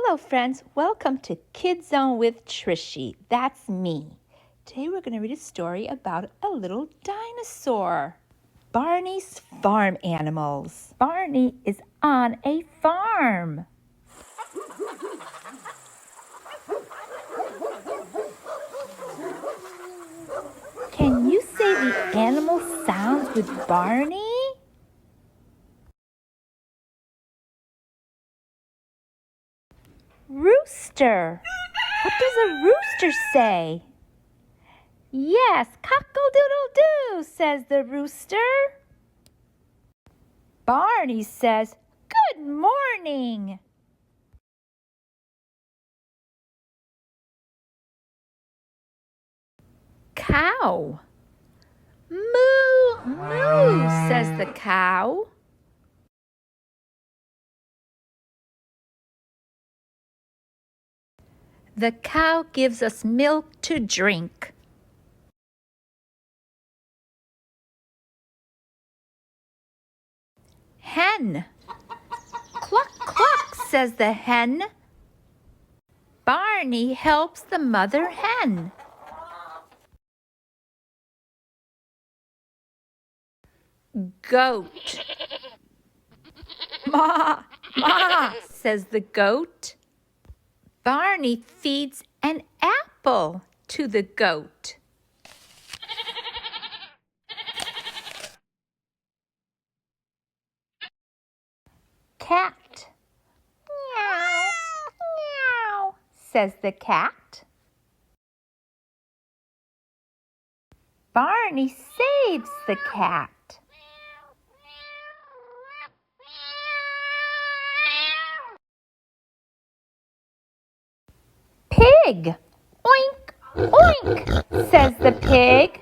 Hello friends, welcome to Kids Zone with Trishy. That's me. Today we're going to read a story about a little dinosaur. Barney's farm animals. Barney is on a farm. Can you say the animal sounds with Barney? Rooster. What does a rooster say? Yes, cockle-doodle-doo, says the rooster. Barney says, good morning. Cow. Moo, moo, says the cow. The cow gives us milk to drink. Hen. Cluck, cluck, says the hen. Barney helps the mother hen. Goat. Ma, ma, says the goat. Barney feeds an apple to the goat. Cat. Meow, meow, says the cat. Barney saves the cat. Pig. Oink, oink, says the pig.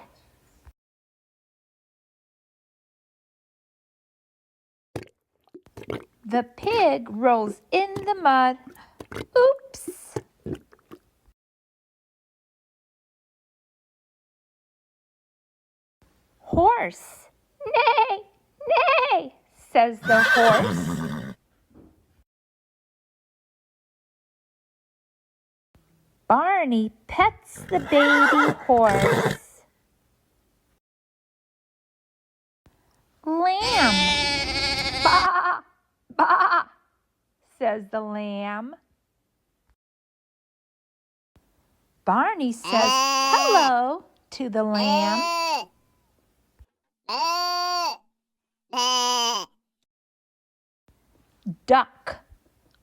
The pig rolls in the mud. Oops. Horse. Neigh, neigh, says the horse. Barney pets the baby horse. Lamb. Baa, baa, says the lamb. Barney says hello to the lamb. Duck.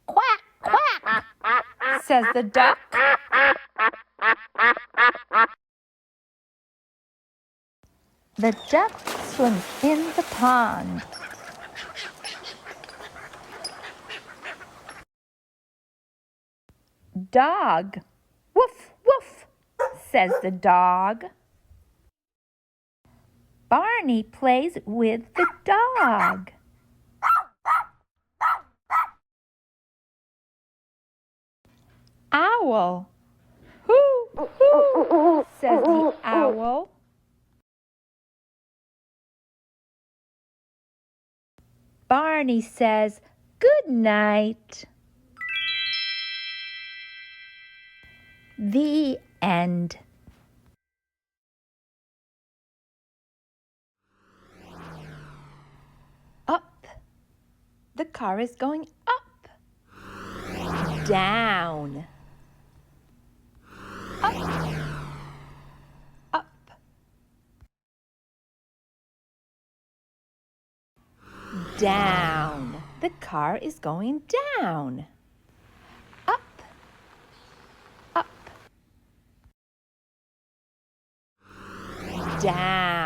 Quack, quack, says the duck. The duck swims in the pond. Dog. Woof, woof, says the dog. Barney plays with the dog. Owl. Hoo, hoo, says the owl. Barney says, good night. The end. Up. The car is going up. Down. Up. Up. Down. The car is going down. Up. Up. Down.